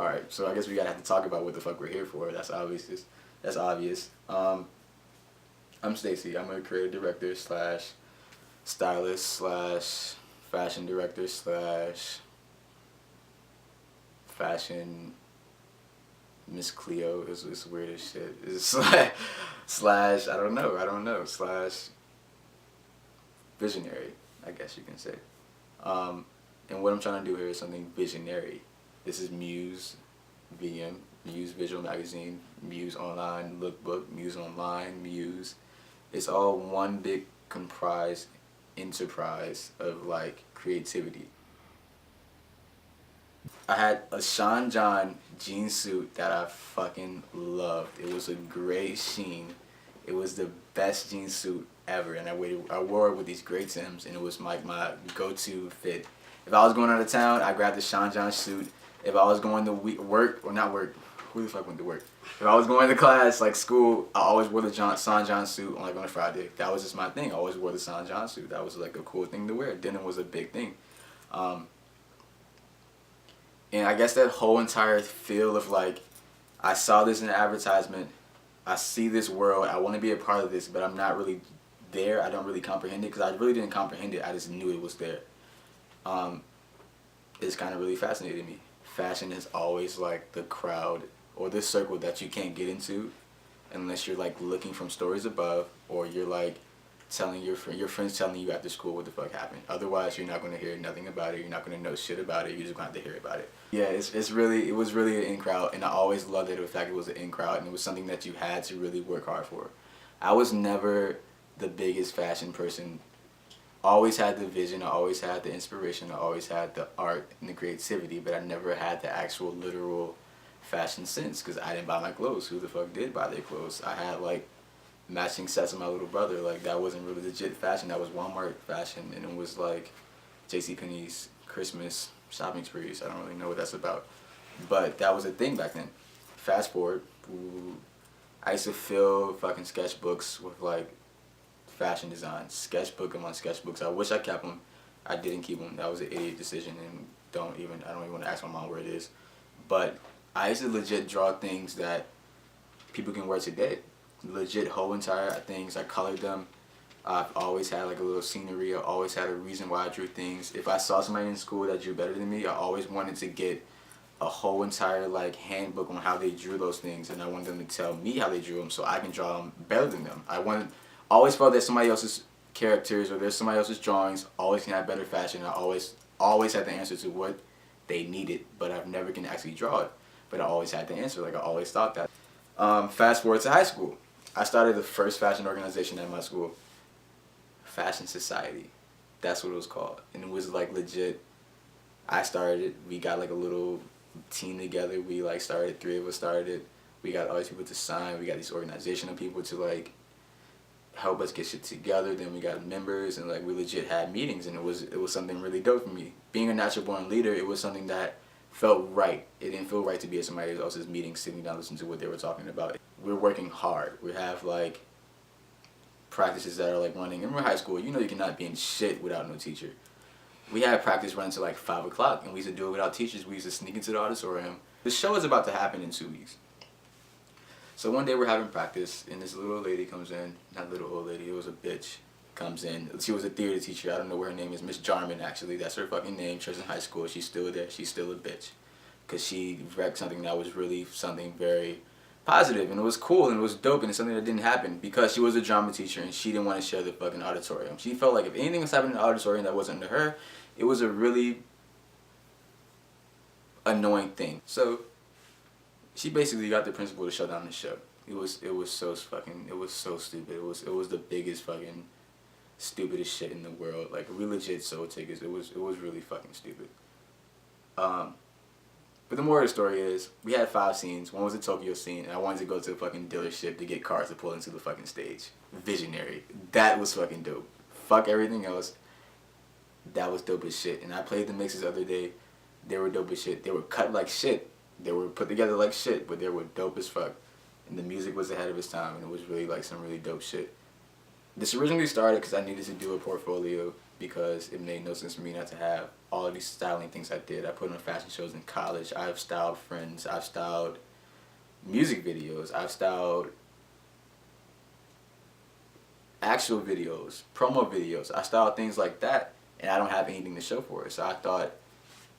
Alright, so I guess we gotta have to talk about what the fuck we're here for. That's obvious. That's obvious. I'm Stacy. I'm a creative director slash stylist slash fashion director slash fashion Miss Cleo is weird as shit. It's slash I don't know slash visionary, I guess you can say. And what I'm trying to do here is something visionary. This is Muse VM, Muse Visual Magazine, Muse Online Lookbook, Muse Online, Muse. It's all one big comprised enterprise of like creativity. I had a Sean John jean suit that I fucking loved. It was a gray sheen. It was the best jean suit ever, and I wore it with these gray Timbs, and it was my go-to fit. If I was going out of town, I grabbed the Sean John suit. If I was going to work, or not work, who the fuck went to work? If I was going to class, like school, I always wore the Sean John suit on a Friday. That was just my thing. I always wore the Sean John suit. That was like a cool thing to wear. Denim was a big thing. And I guess that whole entire feel of like, I saw this in an advertisement, I see this world, I want to be a part of this, but I'm not really there. I don't really comprehend it, because I really didn't comprehend it. I just knew it was there. It's kind of really fascinated me. Fashion is always like the crowd or the circle that you can't get into unless you're like looking from stories above, or you're like telling your friends telling you after school what the fuck happened. Otherwise, you're not going to hear nothing about it. You're not going to know shit about it. You're just going to have to hear about it. Yeah, it was really an in crowd, and I always loved it. The fact it was an in crowd, and it was something that you had to really work hard for. I was never the biggest fashion person. Always had the vision, I always had the inspiration, I always had the art and the creativity, but I never had the actual literal fashion sense, because I didn't buy my clothes. Who the fuck did buy their clothes? I had like matching sets with my little brother. Like, that wasn't really legit fashion. That was Walmart fashion, and it was like JCPenney's Christmas shopping sprees. I don't really know what that's about, but that was a thing back then. Fast forward, I used to fill fucking sketchbooks with like fashion design, sketchbook among sketchbooks. I wish I kept them. I didn't keep them. That was an idiot decision, and I don't even want to ask my mom where it is. But I used to legit draw things that people can wear today. Legit whole entire things. I colored them. I've always had like a little scenery. I always had a reason why I drew things. If I saw somebody in school that drew better than me, I always wanted to get a whole entire like handbook on how they drew those things, and I wanted them to tell me how they drew them so I can draw them better than them. Always felt that somebody else's characters or there's somebody else's drawings always can have better fashion. I always had the answer to what they needed, but I've never can actually draw it. But I always had the answer. Like, I always thought that. Fast forward to high school. I started the first fashion organization at my school. Fashion Society. That's what it was called. And it was like legit. I started it. We got like a little team together. We like started, 3 of us started it. We got all these people to sign. We got these organizational people to like help us get shit together. Then we got members, and like we legit had meetings, and it was something really dope for me. Being a natural born leader, it was something that felt right. It didn't feel right to be at somebody else's meeting, sitting down, listening to what they were talking about. We're working hard. We have like practices that are like running. Remember high school, you know you cannot be in shit without no teacher. We had practice running to like 5 o'clock, and we used to do it without teachers. We used to sneak into the auditorium. The show is about to happen in 2 weeks. So one day we're having practice, and this little old lady comes in. Not little old lady, it was a bitch. Comes in. She was a theater teacher. I don't know what her name is. Miss Jarman, actually. That's her fucking name. She was in high school. She's still there. She's still a bitch. Because she wrecked something that was really something very positive, and it was cool, and it was dope, and it's something that didn't happen because she was a drama teacher, and she didn't want to share the fucking auditorium. She felt like if anything was happening in the auditorium that wasn't to her, it was a really annoying thing. So she basically got the principal to shut down the show. It was so stupid. It was the biggest fucking stupidest shit in the world. Like, we legit sold tickets. It was really fucking stupid. But the moral of the story is, we had 5 scenes. One was the Tokyo scene, and I wanted to go to a fucking dealership to get cars to pull into the fucking stage. Visionary. That was fucking dope. Fuck everything else. That was dope as shit. And I played the mixes the other day. They were dope as shit. They were cut like shit. They were put together like shit, but they were dope as fuck. And the music was ahead of its time, and it was really like some really dope shit. This originally started because I needed to do a portfolio because it made no sense for me not to have all of these styling things I did. I put on fashion shows in college. I've styled friends. I've styled music videos. I've styled actual videos, promo videos. I styled things like that, and I don't have anything to show for it. So I thought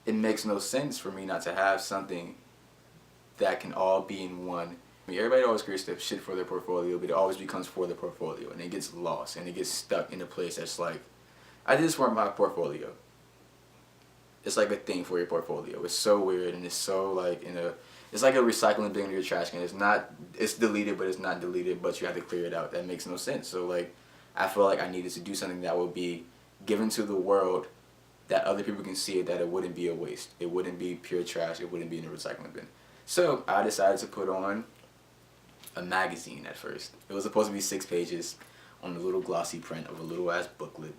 it makes no sense for me not to have something that can all be in one. I mean, everybody always creates the shit for their portfolio, but it always becomes for the portfolio, and it gets lost, and it gets stuck in a place that's like, I did this for my portfolio. It's like a thing for your portfolio. It's so weird, and it's so like it's like a recycling bin in your trash can. It's deleted, but it's not deleted, but you have to clear it out. That makes no sense. So like, I feel like I needed to do something that would be given to the world, that other people can see it, that it wouldn't be a waste. It wouldn't be pure trash. It wouldn't be in a recycling bin. So I decided to put on a magazine at first. It was supposed to be 6 pages on a little glossy print of a little ass booklet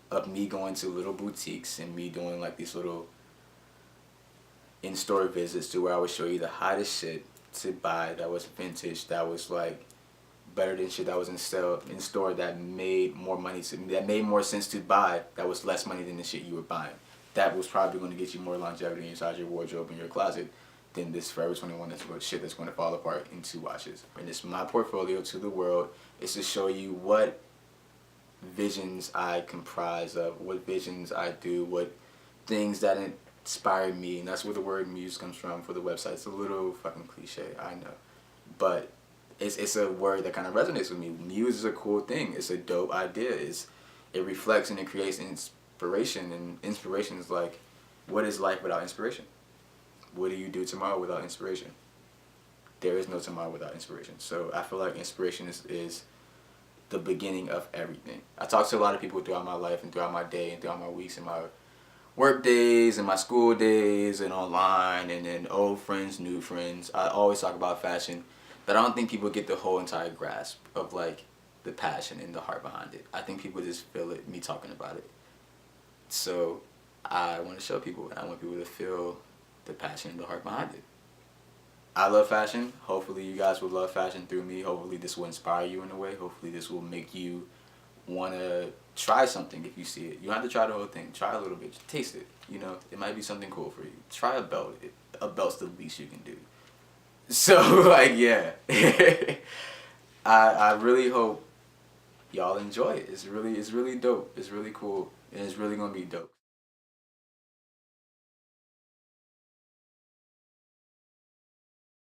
of me going to little boutiques and me doing like these little in-store visits to where I would show you the hottest shit to buy that was vintage, that was like better than shit that was in store that made more money to me, that made more sense to buy, that was less money than the shit you were buying. That was probably going to get you more longevity inside your wardrobe and your closet than this Forever 21 that's what shit that's going to fall apart in 2 washes. And it's my portfolio to the world. It's to show you what visions I comprise of, what visions I do, what things that inspire me. And that's where the word muse comes from for the website. It's a little fucking cliche, I know. But it's a word that kind of resonates with me. Muse is a cool thing. It's a dope idea. It reflects and it creates inspiration. And inspiration is like, what is life without inspiration? What do you do tomorrow without inspiration? There is no tomorrow without inspiration. So I feel like inspiration is the beginning of everything. I talk to a lot of people throughout my life and throughout my day and throughout my weeks and my work days and my school days and online and then old friends, new friends. I always talk about fashion, but I don't think people get the whole entire grasp of like the passion and the heart behind it. I think people just feel it, me talking about it. So I want to show people, and I want people to feel the passion and the heart behind it. I love fashion. Hopefully you guys will love fashion through me. Hopefully this will inspire you in a way. Hopefully this will make you want to try something if you see it. You don't have to try the whole thing. Try a little bit. Just taste it. You know, it might be something cool for you. Try a belt. A belt's the least you can do. So, like, yeah. I really hope y'all enjoy it. It's really dope. It's really cool. And it's really going to be dope.